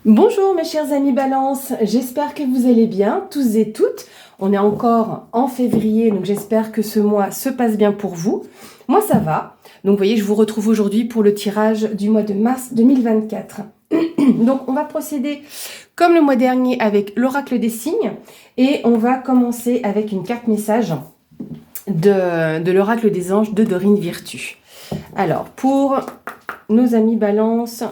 Bonjour mes chers amis Balance, j'espère que vous allez bien, tous et toutes. On est encore en février, donc j'espère que ce mois se passe bien pour vous. Moi ça va, donc vous voyez, je vous retrouve aujourd'hui pour le tirage du mois de mars 2024. Donc on va procéder comme le mois dernier avec l'oracle des signes et on va commencer avec une carte message de l'oracle des anges de Dorine Virtue. Alors pour nos amis Balance,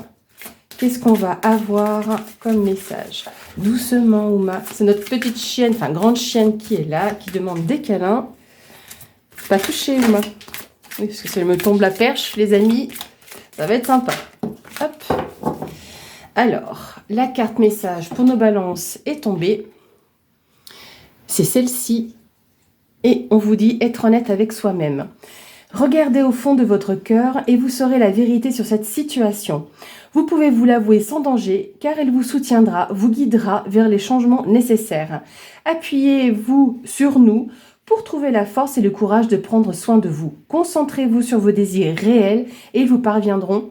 qu'est-ce qu'on va avoir comme message? Doucement, Ouma. C'est notre petite chienne, enfin grande chienne qui est là, qui demande des câlins. Pas toucher, Ouma. Oui, parce que si elle me tombe la perche, les amis, ça va être sympa. Hop. Alors, la carte message pour nos balances est tombée. C'est celle-ci. Et on vous dit être honnête avec soi-même. Regardez au fond de votre cœur et vous saurez la vérité sur cette situation. Vous pouvez vous l'avouer sans danger, car elle vous soutiendra, vous guidera vers les changements nécessaires. Appuyez-vous sur nous pour trouver la force et le courage de prendre soin de vous. Concentrez-vous sur vos désirs réels et ils vous parviendront.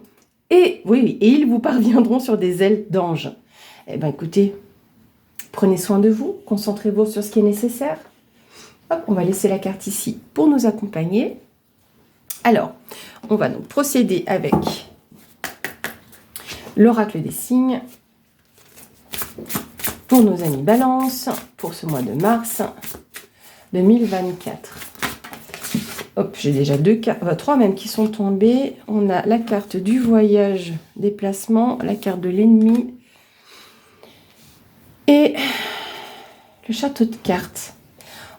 Et ils vous parviendront sur des ailes d'ange. Eh bien, écoutez, prenez soin de vous, concentrez-vous sur ce qui est nécessaire. Hop, on va laisser la carte ici pour nous accompagner. Alors, on va donc procéder avec l'oracle des signes pour nos amis Balance pour ce mois de mars 2024. Hop, j'ai déjà trois même qui sont tombées. On a la carte du voyage, déplacement, la carte de l'ennemi et le château de cartes.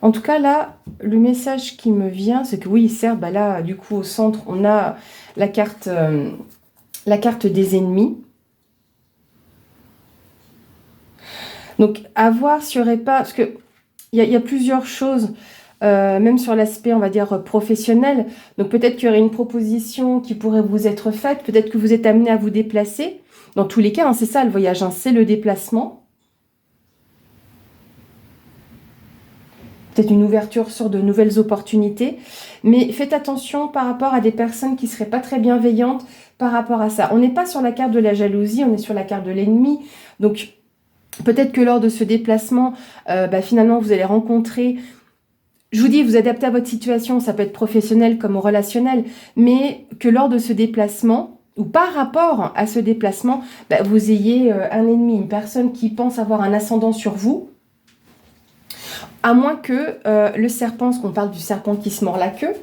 En tout cas, là, le message qui me vient, c'est que oui, certes, bah là, du coup, au centre, on a la carte des ennemis. Donc, à voir s'il n'y aurait pas... Parce qu'il y a plusieurs choses, même sur l'aspect, on va dire, professionnel. Donc, peut-être qu'il y aurait une proposition qui pourrait vous être faite. Peut-être que vous êtes amené à vous déplacer. Dans tous les cas, hein, c'est ça le voyage, hein, c'est le déplacement. Peut-être une ouverture sur de nouvelles opportunités. Mais faites attention par rapport à des personnes qui ne seraient pas très bienveillantes par rapport à ça. On n'est pas sur la carte de la jalousie, on est sur la carte de l'ennemi. Donc, peut-être que lors de ce déplacement, finalement, vous allez rencontrer... Je vous dis, vous adaptez à votre situation, ça peut être professionnel comme relationnel, mais que lors de ce déplacement, ou par rapport à ce déplacement, vous ayez un ennemi, une personne qui pense avoir un ascendant sur vous, à moins que le serpent, parce qu'on parle du serpent qui se mord la queue,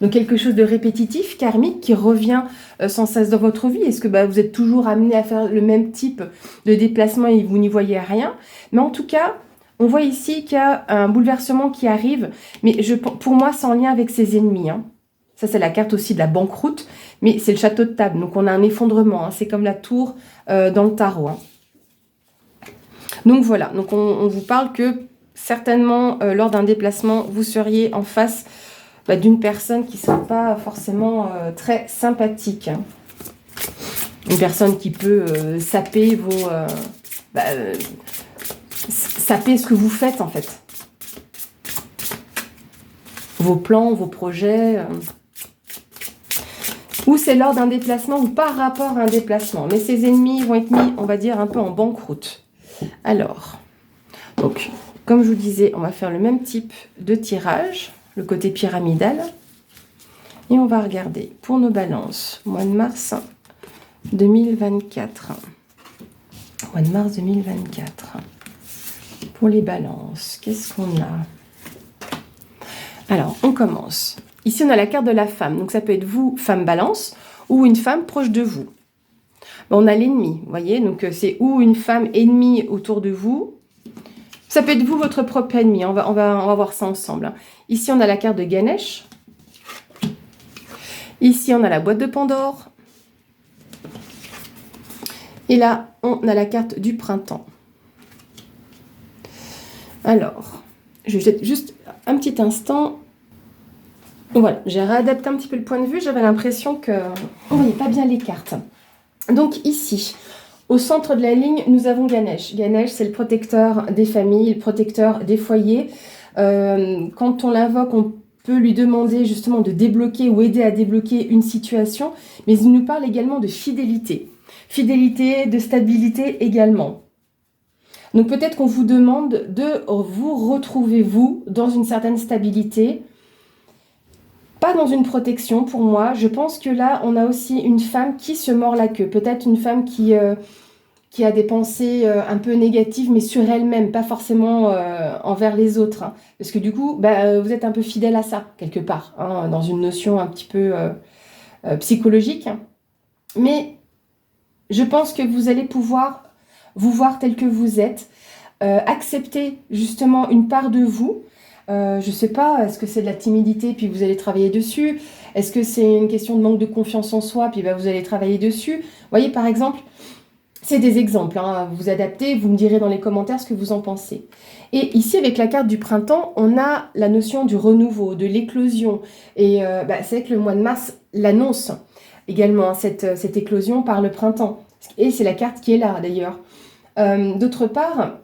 donc quelque chose de répétitif, karmique, qui revient sans cesse dans votre vie. Est-ce que vous êtes toujours amené à faire le même type de déplacement et vous n'y voyez rien? Mais en tout cas, on voit ici qu'il y a un bouleversement qui arrive, mais pour moi, c'est en lien avec ses ennemis. Hein. Ça, c'est la carte aussi de la banqueroute, mais c'est le château de table, donc on a un effondrement. Hein. C'est comme la tour dans le tarot. Hein. Donc voilà, donc on vous parle que certainement, lors d'un déplacement, vous seriez en face d'une personne qui ne serait pas forcément très sympathique. Hein. Une personne qui peut saper saper ce que vous faites, en fait. Vos plans, vos projets. Ou c'est lors d'un déplacement ou par rapport à un déplacement. Mais ces ennemis vont être mis, on va dire, un peu en banqueroute. Alors, donc... Comme je vous disais, on va faire le même type de tirage, le côté pyramidal. Et on va regarder pour nos balances, mois de mars 2024. Mois de mars 2024. Pour les balances, qu'est-ce qu'on a? Alors, on commence. Ici, on a la carte de la femme. Donc, ça peut être vous, femme balance, ou une femme proche de vous. On a l'ennemi, vous voyez. Donc, c'est ou une femme ennemie autour de vous. Ça peut être vous, votre propre ennemi. On va voir ça ensemble. Ici, on a la carte de Ganesh. Ici, on a la boîte de Pandore. Et là, on a la carte du printemps. Alors, je vais juste un petit instant. Voilà, j'ai réadapté un petit peu le point de vue. J'avais l'impression qu'on ne voyait pas bien les cartes. Donc ici... Au centre de la ligne, nous avons Ganesh. Ganesh, c'est le protecteur des familles, le protecteur des foyers. Quand on l'invoque, on peut lui demander justement de débloquer ou aider à débloquer une situation, mais il nous parle également de fidélité. Fidélité, de stabilité également. Donc peut-être qu'on vous demande de vous retrouver, vous, dans une certaine stabilité, pas dans une protection pour moi. Je pense que là, on a aussi une femme qui se mord la queue. Peut-être une femme qui a des pensées un peu négatives, mais sur elle-même, pas forcément envers les autres. Hein. Parce que du coup, vous êtes un peu fidèle à ça, quelque part, hein, dans une notion un petit peu psychologique. Mais je pense que vous allez pouvoir vous voir tel que vous êtes, accepter justement une part de vous. Je ne sais pas, est-ce que c'est de la timidité, puis vous allez travailler dessus? Est-ce que c'est une question de manque de confiance en soi, puis vous allez travailler dessus? Vous voyez, par exemple, c'est des exemples, hein, vous adaptez, vous me direz dans les commentaires ce que vous en pensez. Et ici, avec la carte du printemps, on a la notion du renouveau, de l'éclosion. Et c'est vrai que le mois de mars l'annonce également, cette éclosion par le printemps. Et c'est la carte qui est là, d'ailleurs. D'autre part,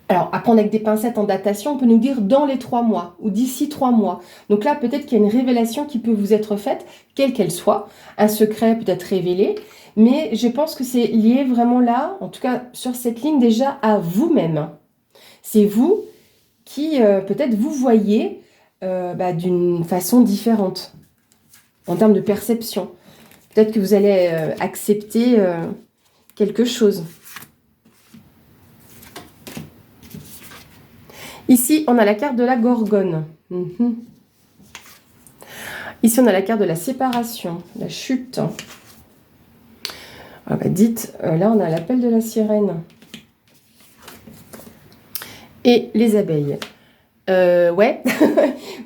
alors à prendre avec des pincettes en datation, on peut nous dire dans les 3 mois ou d'ici 3 mois. Donc là, peut-être qu'il y a une révélation qui peut vous être faite, quelle qu'elle soit. Un secret peut être révélé. Mais je pense que c'est lié vraiment là, en tout cas sur cette ligne déjà, à vous-même. C'est vous qui peut-être vous voyez d'une façon différente en termes de perception. Peut-être que vous allez accepter quelque chose. Ici, on a la carte de la Gorgone. Ici, on a la carte de la séparation, la chute. Ah là, on a l'appel de la sirène. Et les abeilles. Ouais,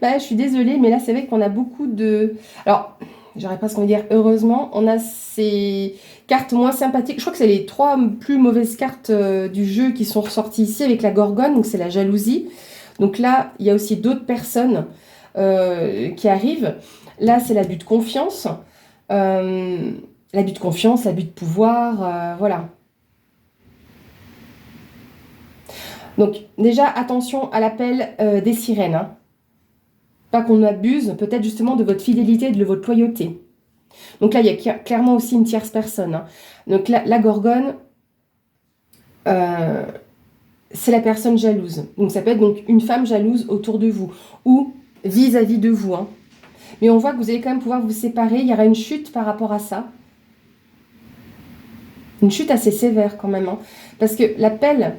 je suis désolée, mais là, c'est vrai qu'on a beaucoup de... Alors, j'aurais presque envie de dire, heureusement, on a ces cartes moins sympathiques. Je crois que c'est les 3 plus mauvaises cartes du jeu qui sont ressorties ici avec la Gorgone, donc c'est la jalousie. Donc là, il y a aussi d'autres personnes qui arrivent. Là, c'est l'abus de confiance. L'abus de confiance, l'abus de pouvoir, voilà. Donc déjà, attention à l'appel des sirènes. Hein. Pas qu'on abuse peut-être justement de votre fidélité et de votre loyauté. Donc là, il y a clairement aussi une tierce personne. Hein. Donc là, la Gorgone, c'est la personne jalouse. Donc ça peut être donc une femme jalouse autour de vous ou vis-à-vis de vous. Hein. Mais on voit que vous allez quand même pouvoir vous séparer. Il y aura une chute par rapport à ça. Une chute assez sévère quand même. Hein. Parce que l'appel...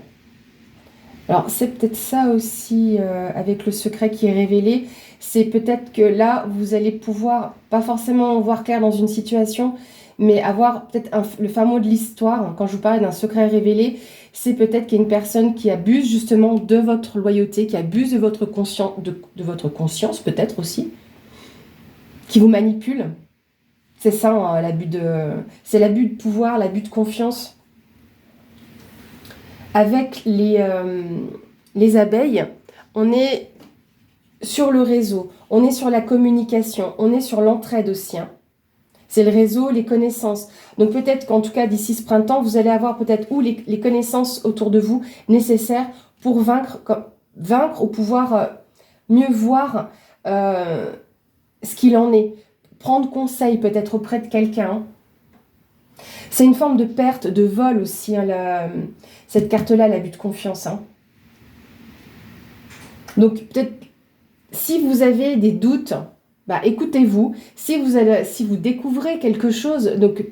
Alors, c'est peut-être ça aussi, avec le secret qui est révélé, c'est peut-être que là, vous allez pouvoir, pas forcément voir clair dans une situation, mais avoir peut-être le fin mot de l'histoire. Quand je vous parlais d'un secret révélé, c'est peut-être qu'il y a une personne qui abuse justement de votre loyauté, qui abuse de votre conscience peut-être aussi, qui vous manipule. C'est ça, hein, c'est l'abus de pouvoir, l'abus de confiance. Avec les abeilles, on est sur le réseau, on est sur la communication, on est sur l'entraide aussi. Hein. C'est le réseau, les connaissances. Donc peut-être qu'en tout cas, d'ici ce printemps, vous allez avoir peut-être les connaissances autour de vous nécessaires pour vaincre ou pouvoir mieux voir ce qu'il en est. Prendre conseil peut-être auprès de quelqu'un. Hein. C'est une forme de perte, de vol aussi, hein, cette carte-là, l'abus de confiance. Hein. Donc, peut-être, si vous avez des doutes, écoutez-vous. Si vous découvrez quelque chose, donc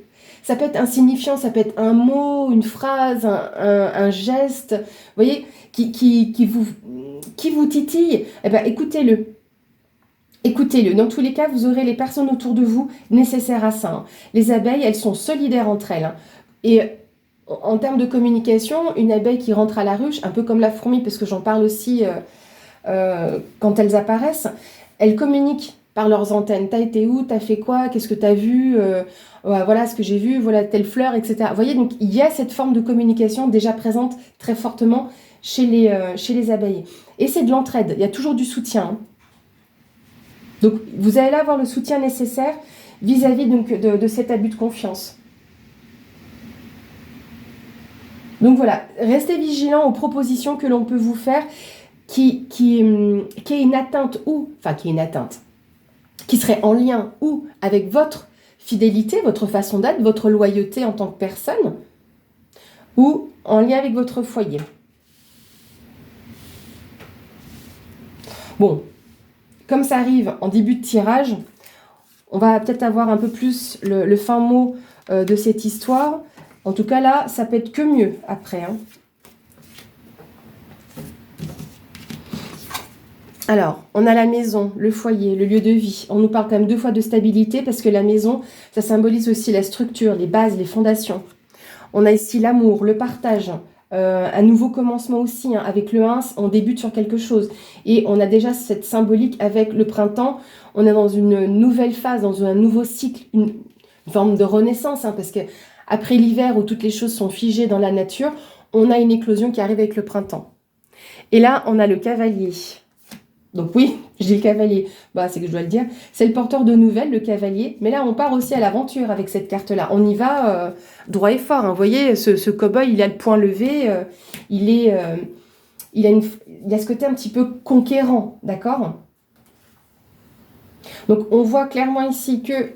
ça peut être insignifiant, ça peut être un mot, une phrase, un geste, vous voyez, qui vous titille, écoutez-le. Écoutez-le. Dans tous les cas, vous aurez les personnes autour de vous nécessaires à ça. Hein. Les abeilles, elles sont solidaires entre elles. Hein. Et en termes de communication, une abeille qui rentre à la ruche, un peu comme la fourmi, parce que j'en parle aussi quand elles apparaissent, elles communiquent par leurs antennes. T'as été où? T'as fait quoi? Qu'est-ce que t'as vu? Voilà ce que j'ai vu, voilà telle fleur, etc. Vous voyez, donc il y a cette forme de communication déjà présente très fortement chez les abeilles. Et c'est de l'entraide, il y a toujours du soutien. Hein. Donc, vous allez avoir le soutien nécessaire vis-à-vis donc, de cet abus de confiance. Donc voilà, restez vigilants aux propositions que l'on peut vous faire qui est une atteinte qui serait en lien ou avec votre fidélité, votre façon d'être, votre loyauté en tant que personne, ou en lien avec votre foyer. Bon, comme ça arrive en début de tirage, on va peut-être avoir un peu plus le fin mot de cette histoire. En tout cas, là, ça peut être que mieux après. Hein. Alors, on a la maison, le foyer, le lieu de vie. On nous parle quand même 2 fois de stabilité parce que la maison, ça symbolise aussi la structure, les bases, les fondations. On a ici l'amour, le partage, un nouveau commencement aussi. Hein. Avec le 1, on débute sur quelque chose. Et on a déjà cette symbolique avec le printemps. On est dans une nouvelle phase, dans un nouveau cycle, une forme de renaissance. Hein, parce que après l'hiver où toutes les choses sont figées dans la nature, on a une éclosion qui arrive avec le printemps. Et là, on a le cavalier. Donc oui, je dis le cavalier, c'est que je dois le dire. C'est le porteur de nouvelles, le cavalier. Mais là, on part aussi à l'aventure avec cette carte-là. On y va droit et fort. Hein. Vous voyez, ce cow-boy, il a le poing levé. Il a ce côté un petit peu conquérant, d'accord? Donc, on voit clairement ici que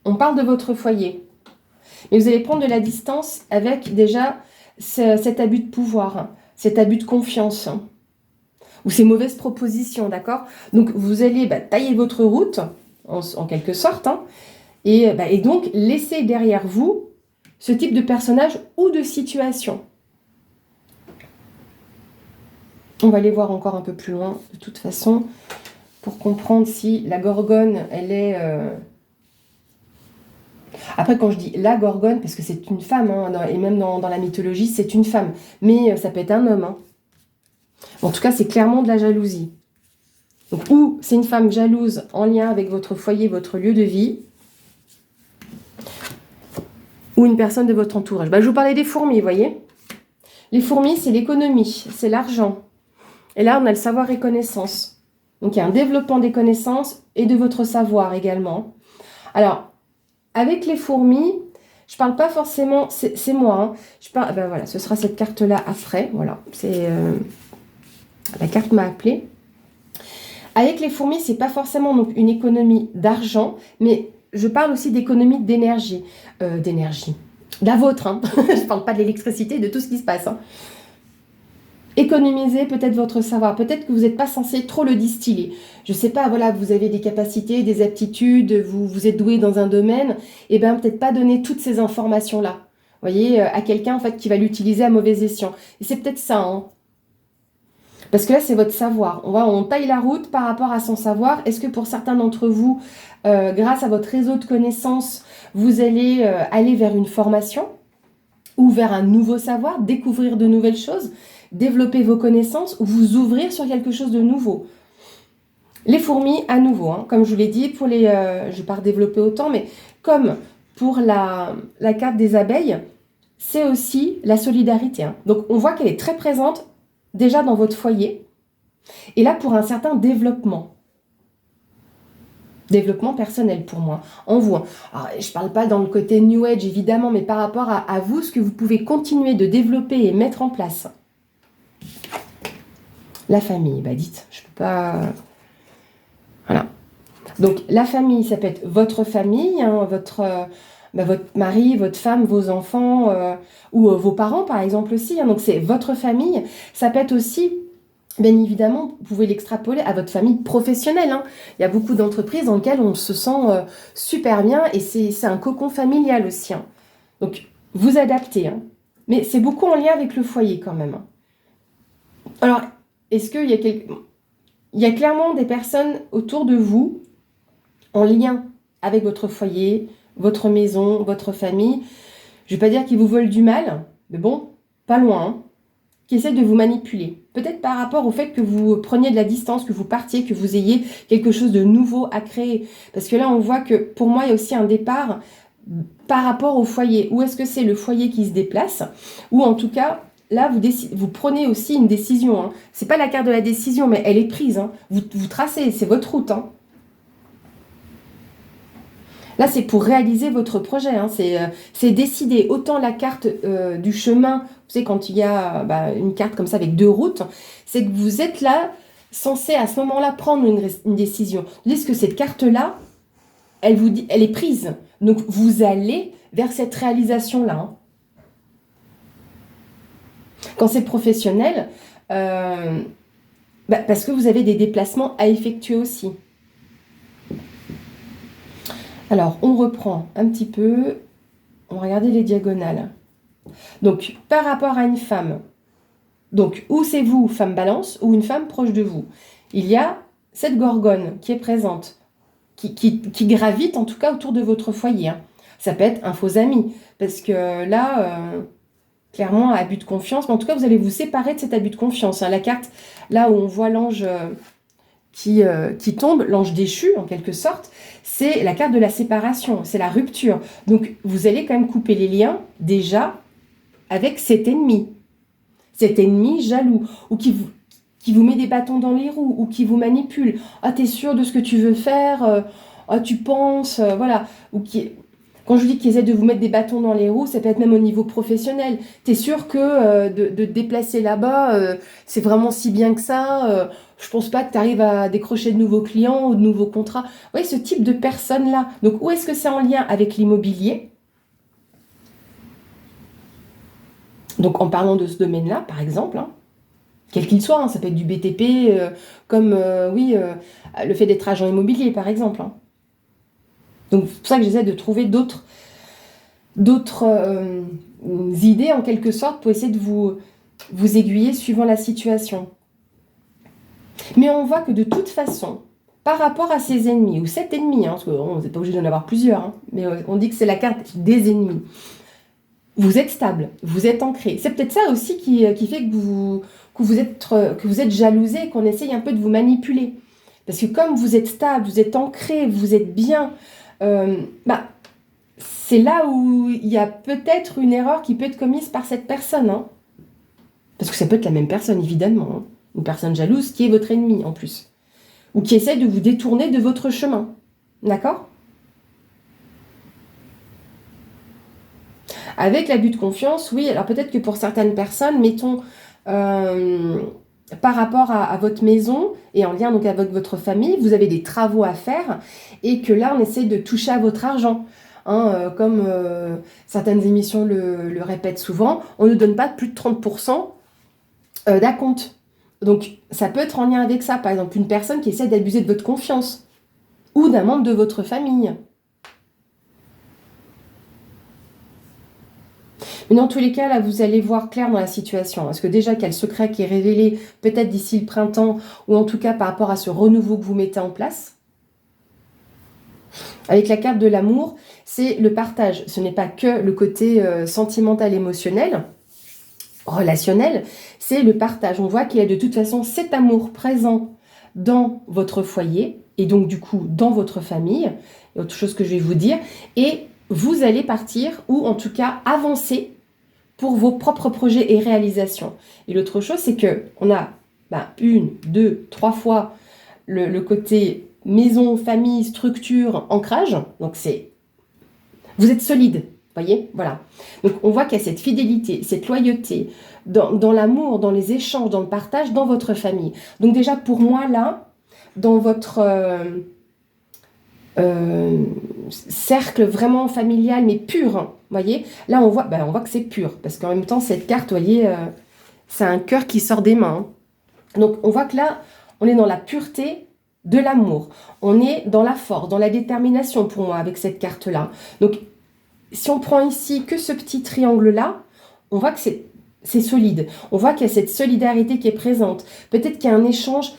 on parle de votre foyer. Mais vous allez prendre de la distance avec déjà cet abus de pouvoir, hein, cet abus de confiance. Hein. Ou ces mauvaises propositions, d'accord? Donc, vous allez tailler votre route, en quelque sorte, hein, et donc laisser derrière vous ce type de personnage ou de situation. On va aller voir encore un peu plus loin, de toute façon, pour comprendre si la gorgone, elle est... Après, quand je dis la gorgone, parce que c'est une femme, hein, et même dans la mythologie, c'est une femme, mais ça peut être un homme, hein. En tout cas, c'est clairement de la jalousie. Donc, ou c'est une femme jalouse en lien avec votre foyer, votre lieu de vie, ou une personne de votre entourage. Je vous parlais des fourmis, vous voyez. Les fourmis, c'est l'économie, c'est l'argent. Et là, on a le savoir et connaissance. Donc, il y a un développement des connaissances et de votre savoir également. Alors, avec les fourmis, je ne parle pas forcément, c'est moi. Hein, je parle, voilà, ce sera cette carte-là après. Voilà, c'est... la carte m'a appelé. Avec les fourmis, c'est pas forcément donc une économie d'argent, mais je parle aussi d'économie d'énergie. La vôtre, hein. Je parle pas de l'électricité, de tout ce qui se passe. Hein. Économisez peut-être votre savoir. Peut-être que vous n'êtes pas censé trop le distiller. Je sais pas, voilà, vous avez des capacités, des aptitudes, vous êtes doué dans un domaine, et peut-être pas donner toutes ces informations-là. Vous voyez, à quelqu'un en fait qui va l'utiliser à mauvais escient. Et c'est peut-être ça, hein. Parce que là, c'est votre savoir. On taille la route par rapport à son savoir. Est-ce que pour certains d'entre vous, grâce à votre réseau de connaissances, vous allez aller vers une formation ou vers un nouveau savoir, découvrir de nouvelles choses, développer vos connaissances ou vous ouvrir sur quelque chose de nouveau? Les fourmis, à nouveau, hein, comme je vous l'ai dit, je ne vais pas redévelopper autant, mais comme pour la carte des abeilles, c'est aussi la solidarité. Hein. Donc, on voit qu'elle est très présente déjà dans votre foyer, et là pour un certain développement personnel pour moi, en vous. Alors, je ne parle pas dans le côté New Age évidemment, mais par rapport à vous, ce que vous pouvez continuer de développer et mettre en place. La famille, dites, je ne peux pas... Voilà. Donc la famille, ça peut être votre famille, hein, votre mari, votre femme, vos enfants, ou vos parents par exemple aussi. Hein, donc c'est votre famille. Ça peut être aussi, bien évidemment, vous pouvez l'extrapoler à votre famille professionnelle. Hein. Il y a beaucoup d'entreprises dans lesquelles on se sent super bien et c'est un cocon familial aussi. Hein. Donc vous adaptez. Hein. Mais c'est beaucoup en lien avec le foyer quand même. Hein. Alors, est-ce qu'il y a Il y a clairement des personnes autour de vous en lien avec votre foyer, votre maison, votre famille. Je ne vais pas dire qu'ils vous veulent du mal, mais bon, pas loin, hein, qui essaient de vous manipuler. Peut-être par rapport au fait que vous preniez de la distance, que vous partiez, que vous ayez quelque chose de nouveau à créer. Parce que là, on voit que pour moi, il y a aussi un départ par rapport au foyer. Ou est-ce que c'est le foyer qui se déplace? Ou en tout cas... Là, vous prenez aussi une décision. Hein. Ce n'est pas la carte de la décision, mais elle est prise. Hein. Vous tracez, c'est votre route. Hein. Là, c'est pour réaliser votre projet. Hein. C'est décider. Autant la carte du chemin, vous savez, quand il y a une carte comme ça avec 2 routes, c'est que vous êtes là, censé à ce moment-là prendre une décision. Tandis que cette carte-là, elle vous dit, elle est prise. Donc, vous allez vers cette réalisation-là. Hein. Quand c'est professionnel, parce que vous avez des déplacements à effectuer aussi. Alors, on reprend un petit peu. On va regarder les diagonales. Donc, par rapport à une femme, donc, ou c'est vous, femme balance, ou une femme proche de vous, il y a cette gorgone qui est présente, qui gravite en tout cas autour de votre foyer. Hein. Ça peut être un faux ami, parce que là, clairement, abus de confiance, mais en tout cas, vous allez vous séparer de cet abus de confiance. Hein. La carte, là où on voit l'ange qui tombe, l'ange déchu en quelque sorte, c'est la carte de la séparation, c'est la rupture. Donc, vous allez quand même couper les liens déjà avec cet ennemi jaloux, ou qui vous met des bâtons dans les roues, ou qui vous manipule. Ah, t'es sûr de ce que tu veux faire? Ah, tu penses, voilà. Ou quand je dis qu'ils essaient de vous mettre des bâtons dans les roues, ça peut être même au niveau professionnel. T'es sûr que de te déplacer là-bas, c'est vraiment si bien que ça? Je pense pas que tu arrives à décrocher de nouveaux clients ou de nouveaux contrats. Vous voyez, ce type de personne-là. Donc, où est-ce que c'est en lien avec l'immobilier? Donc, en parlant de ce domaine-là, par exemple, hein, quel qu'il soit, hein, ça peut être du BTP, comme, le fait d'être agent immobilier, par exemple. Hein. Donc, c'est pour ça que j'essaie de trouver d'autres idées, en quelque sorte, pour essayer de vous aiguiller suivant la situation. Mais on voit que de toute façon, par rapport à ses ennemis, ou cet ennemi, hein, parce qu'on n'est pas obligé d'en avoir plusieurs, hein, mais on dit que c'est la carte des ennemis, vous êtes stable, vous êtes ancré. C'est peut-être ça aussi qui fait que vous êtes jalousé, qu'on essaye un peu de vous manipuler. Parce que comme vous êtes stable, vous êtes ancré, vous êtes bien, c'est là où il y a peut-être une erreur qui peut être commise par cette personne. Hein. Parce que ça peut être la même personne, évidemment. Hein. Une personne jalouse qui est votre ennemi, en plus. Ou qui essaie de vous détourner de votre chemin. D'accord ? Avec l'abus de confiance, oui, alors peut-être que pour certaines personnes, mettons, par rapport à votre maison et en lien donc avec votre famille, vous avez des travaux à faire et que là, on essaie de toucher à votre argent. Hein, comme certaines émissions le répètent souvent, on ne donne pas plus de 30% d'acompte. Donc, ça peut être en lien avec ça. Par exemple, une personne qui essaie d'abuser de votre confiance ou d'un membre de votre famille. Mais dans tous les cas, là, vous allez voir clair dans la situation. Parce que déjà, qu'il y a le secret qui est révélé peut-être d'ici le printemps, ou en tout cas par rapport à ce renouveau que vous mettez en place. Avec la carte de l'amour, c'est le partage. Ce n'est pas que le côté sentimental, émotionnel, relationnel, c'est le partage. On voit qu'il y a de toute façon cet amour présent dans votre foyer, et donc du coup dans votre famille, et autre chose que je vais vous dire, et vous allez partir, ou en tout cas avancer pour vos propres projets et réalisations. Et l'autre chose, c'est qu'on a 1, 2, 3 fois le côté maison, famille, structure, ancrage. Donc vous êtes solide, voyez, voilà. Donc on voit qu'il y a cette fidélité, cette loyauté dans l'amour, dans les échanges, dans le partage, dans votre famille. Donc déjà pour moi là, dans votre cercle vraiment familial mais pur, hein, voyez, là on voit que c'est pur parce qu'en même temps cette carte, voyez, c'est un cœur qui sort des mains. Hein. Donc on voit que là on est dans la pureté de l'amour, on est dans la force, dans la détermination pour moi avec cette carte là. Donc si on prend ici que ce petit triangle là, on voit que c'est solide, on voit qu'il y a cette solidarité qui est présente, peut-être qu'il y a un échange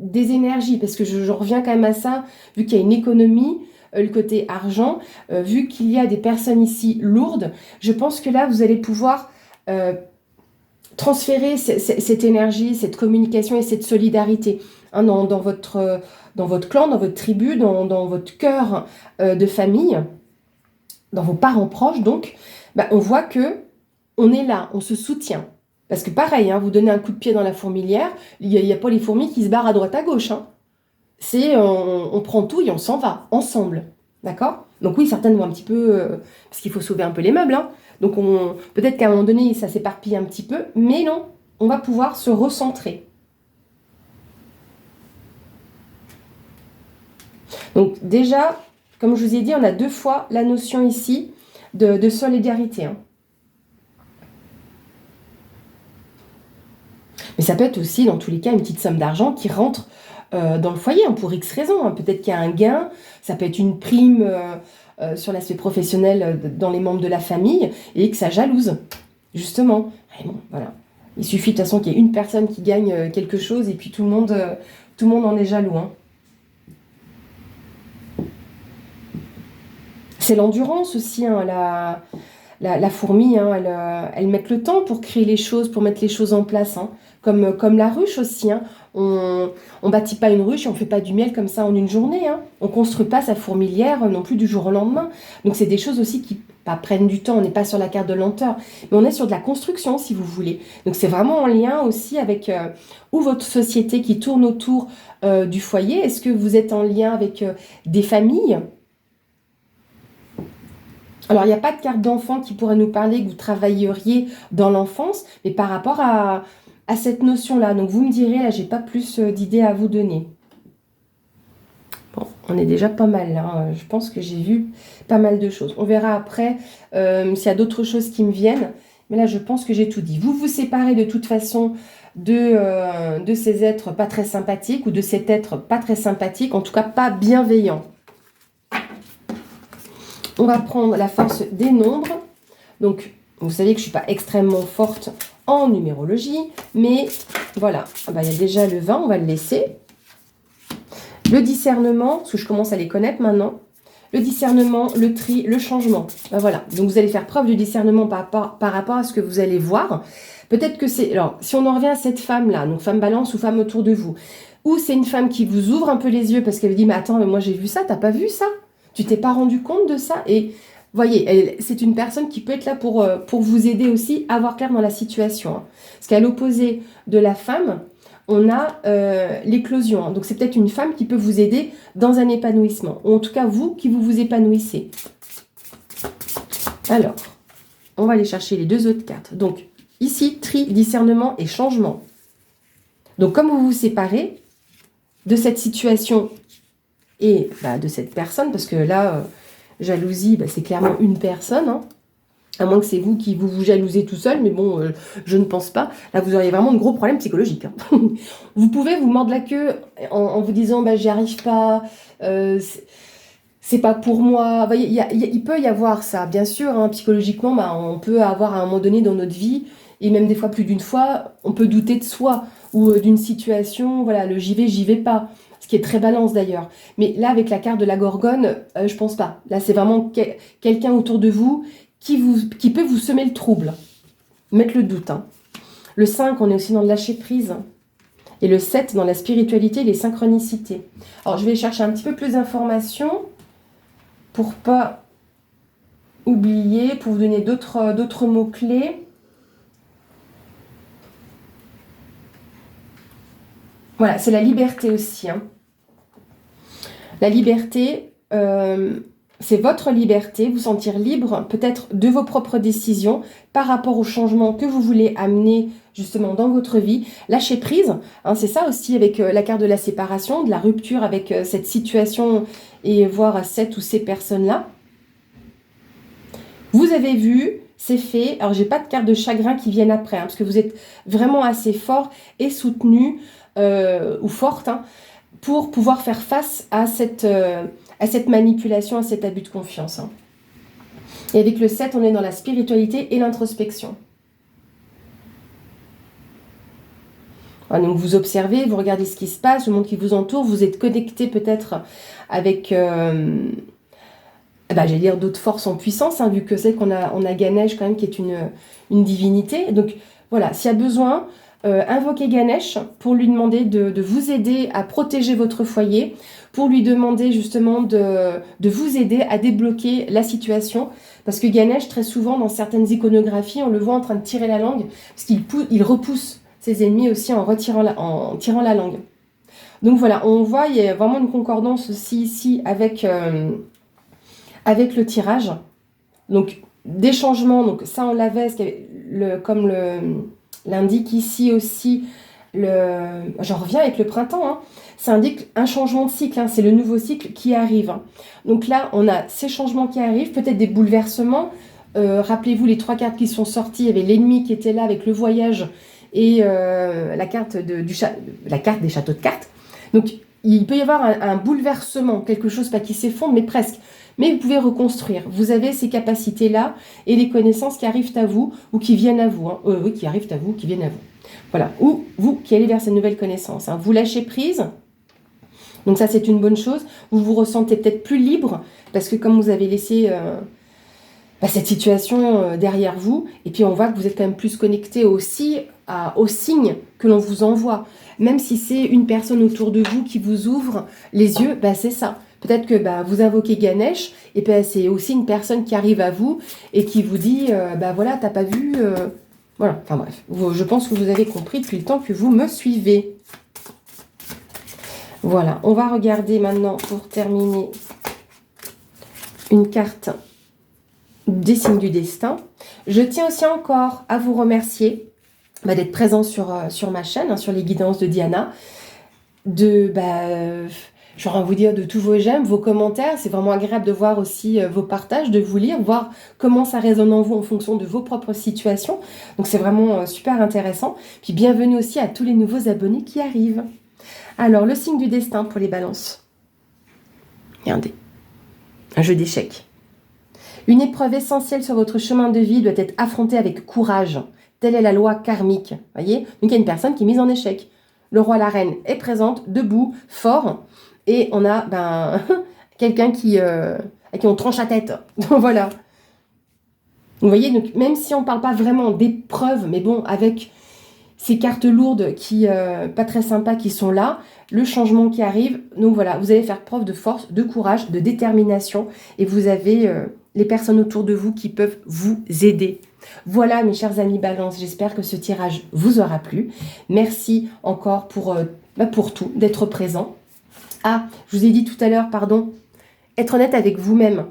des énergies, parce que je reviens quand même à ça, vu qu'il y a une économie, le côté argent, vu qu'il y a des personnes ici lourdes, je pense que là, vous allez pouvoir transférer cette énergie, cette communication et cette solidarité hein, dans votre clan, dans votre tribu, dans votre cœur de famille, dans vos parents proches, donc, on voit que on est là, on se soutient. Parce que pareil, hein, vous donnez un coup de pied dans la fourmilière, il n'y a pas les fourmis qui se barrent à droite à gauche. Hein. C'est on prend tout et on s'en va, ensemble. D'accord ? Donc oui, certaines vont un petit peu... parce qu'il faut sauver un peu les meubles. Hein. Donc peut-être qu'à un moment donné, ça s'éparpille un petit peu. Mais non, on va pouvoir se recentrer. Donc déjà, comme je vous ai dit, on a 2 fois la notion ici de solidarité. Hein. Mais ça peut être aussi, dans tous les cas, une petite somme d'argent qui rentre dans le foyer, hein, pour X raisons. Hein. Peut-être qu'il y a un gain, ça peut être une prime sur l'aspect professionnel dans les membres de la famille et que ça jalouse, justement. Et bon, voilà. Il suffit de toute façon qu'il y ait une personne qui gagne quelque chose et puis tout le monde en est jaloux. Hein. C'est l'endurance aussi, hein, la fourmi, hein, elle met le temps pour créer les choses, pour mettre les choses en place. Hein. Comme la ruche aussi. Hein. On bâtit pas une ruche et on fait pas du miel comme ça en une journée. Hein. On construit pas sa fourmilière non plus du jour au lendemain. Donc c'est des choses aussi qui prennent du temps. On n'est pas sur la carte de lenteur, mais on est sur de la construction si vous voulez. Donc c'est vraiment en lien aussi avec ou votre société qui tourne autour du foyer. Est-ce que vous êtes en lien avec des familles ? Alors, il n'y a pas de carte d'enfant qui pourrait nous parler que vous travailleriez dans l'enfance, mais par rapport à cette notion-là. Donc, vous me direz, là, j'ai pas plus d'idées à vous donner. Bon, on est déjà pas mal, là. Hein. Je pense que j'ai vu pas mal de choses. On verra après s'il y a d'autres choses qui me viennent. Mais là, je pense que j'ai tout dit. Vous vous séparez de toute façon de ces êtres pas très sympathiques ou de cet être pas très sympathique, en tout cas pas bienveillant. On va prendre la force des nombres. Donc, vous savez que je ne suis pas extrêmement forte en numérologie, mais voilà. Ah bah, il y a déjà le 20, on va le laisser. Le discernement, parce que je commence à les connaître maintenant. Le discernement, le tri, le changement. Ben voilà. Donc, vous allez faire preuve de discernement par rapport à ce que vous allez voir. Peut-être que c'est... Alors, si on en revient à cette femme-là, donc femme balance ou femme autour de vous, ou c'est une femme qui vous ouvre un peu les yeux parce qu'elle vous dit « Mais attends, mais moi j'ai vu ça, t'as pas vu ça ? Tu t'es pas rendu compte de ça ?» Et voyez, c'est une personne qui peut être là pour vous aider aussi à voir clair dans la situation. Hein. Parce qu'à l'opposé de la femme, on a l'éclosion. Hein. Donc c'est peut-être une femme qui peut vous aider dans un épanouissement. Ou en tout cas, vous qui vous épanouissez. Alors, on va aller chercher les 2 autres cartes. Donc, ici, tri, discernement et changement. Donc, comme vous vous séparez de cette situation et de cette personne, parce que là, jalousie, c'est clairement une personne, hein, à moins que c'est vous qui vous jalousez tout seul, mais bon, je ne pense pas. Là, vous auriez vraiment de gros problèmes psychologiques. Hein. Vous pouvez vous mordre la queue en vous disant « j'y arrive pas, c'est pas pour moi ». Voyez, il peut y avoir ça, bien sûr, hein, psychologiquement, on peut avoir à un moment donné dans notre vie, et même des fois plus d'une fois, on peut douter de soi ou d'une situation, voilà, le j'y vais pas. Ce qui est très balance d'ailleurs. Mais là, avec la carte de la Gorgone, je pense pas. Là, c'est vraiment quelqu'un autour de vous qui peut vous semer le trouble. Mettre le doute. Hein. Le 5, on est aussi dans le lâcher prise. Et le 7, dans la spiritualité et les synchronicités. Alors, je vais chercher un petit peu plus d'informations pour pas oublier, pour vous donner d'autres mots-clés. Voilà, c'est la liberté aussi. Hein. La liberté, c'est votre liberté, vous sentir libre peut-être de vos propres décisions par rapport au changement que vous voulez amener justement dans votre vie. Lâcher prise, hein, c'est ça aussi avec la carte de la séparation, de la rupture avec cette situation et voir cette ou ces personnes-là. Vous avez vu, c'est fait. Alors, j'ai pas de carte de chagrin qui viennent après, hein, parce que vous êtes vraiment assez fort et soutenu ou forte, hein, pour pouvoir faire face à cette manipulation, à cet abus de confiance. Hein. Et avec le 7, on est dans la spiritualité et l'introspection. Voilà, donc vous observez, vous regardez ce qui se passe, le monde qui vous entoure, vous êtes connecté peut-être avec, j'allais dire d'autres forces en puissance, hein, vu que c'est qu'on a Ganesh quand même qui est une divinité. Donc voilà, s'il y a besoin, invoquez Ganesh pour lui demander de vous aider à protéger votre foyer, pour lui demander justement de vous aider à débloquer la situation. Parce que Ganesh, très souvent, dans certaines iconographies, on le voit en train de tirer la langue, parce qu'il repousse ses ennemis aussi en tirant la langue. Donc voilà, on voit, il y a vraiment une concordance aussi ici avec le tirage. Donc des changements, donc ça on l'avait, comme l'indique ici aussi, J'en reviens avec le printemps, hein. Ça indique un changement de cycle, hein. C'est le nouveau cycle qui arrive, hein. Donc là, on a ces changements qui arrivent, peut-être des bouleversements. Rappelez-vous, les 3 cartes qui sont sorties, il y avait l'ennemi qui était là avec le voyage et la carte la carte des châteaux de cartes. Donc, il peut y avoir un bouleversement, quelque chose pas qui s'effondre, mais presque. Mais vous pouvez reconstruire. Vous avez ces capacités-là et les connaissances qui arrivent à vous ou qui viennent à vous, hein. Oui, qui arrivent à vous, qui viennent à vous. Voilà. Ou vous qui allez vers ces nouvelles connaissances, hein. Vous lâchez prise. Donc ça, c'est une bonne chose. Vous vous ressentez peut-être plus libre parce que comme vous avez laissé cette situation derrière vous, et puis on voit que vous êtes quand même plus connecté aussi aux signes que l'on vous envoie. Même si c'est une personne autour de vous qui vous ouvre les yeux, c'est ça. Peut-être que vous invoquez Ganesh, et c'est aussi une personne qui arrive à vous et qui vous dit, voilà, t'as pas vu... Voilà, enfin bref. Je pense que vous avez compris depuis le temps que vous me suivez. Voilà, on va regarder maintenant, pour terminer, une carte des signes du destin. Je tiens aussi encore à vous remercier d'être présent sur ma chaîne, hein, sur les guidances de Diana. J'aurais envie de vous dire de tous vos j'aime, vos commentaires. C'est vraiment agréable de voir aussi vos partages, de vous lire, voir comment ça résonne en vous en fonction de vos propres situations. Donc c'est vraiment super intéressant. Puis bienvenue aussi à tous les nouveaux abonnés qui arrivent. Alors, le signe du destin pour les balances. Regardez, un jeu d'échecs. Une épreuve essentielle sur votre chemin de vie doit être affrontée avec courage. Telle est la loi karmique. Voyez. Donc, il y a une personne qui est mise en échec. Le roi, la reine est présente, debout, fort. Et on a quelqu'un à qui on tranche la tête. Voilà. Vous voyez, donc, même si on ne parle pas vraiment d'épreuve, mais bon, avec ces cartes lourdes pas très sympas qui sont là, le changement qui arrive. Donc voilà, vous allez faire preuve de force, de courage, de détermination. Et vous avez les personnes autour de vous qui peuvent vous aider. Voilà mes chers amis Balance, j'espère que ce tirage vous aura plu. Merci encore pour tout, d'être présent. Ah, je vous ai dit tout à l'heure, pardon, être honnête avec vous-même.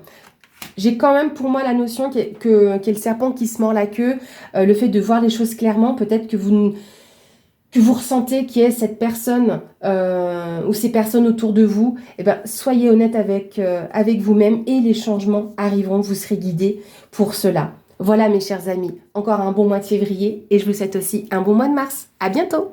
J'ai quand même pour moi la notion qu'est le serpent qui se mord la queue, le fait de voir les choses clairement, peut-être que vous ressentez qu'il y ait cette personne ou ces personnes autour de vous, soyez honnête avec vous-même et les changements arriveront, vous serez guidés pour cela. Voilà mes chers amis, encore un bon mois de février et je vous souhaite aussi un bon mois de mars. À bientôt!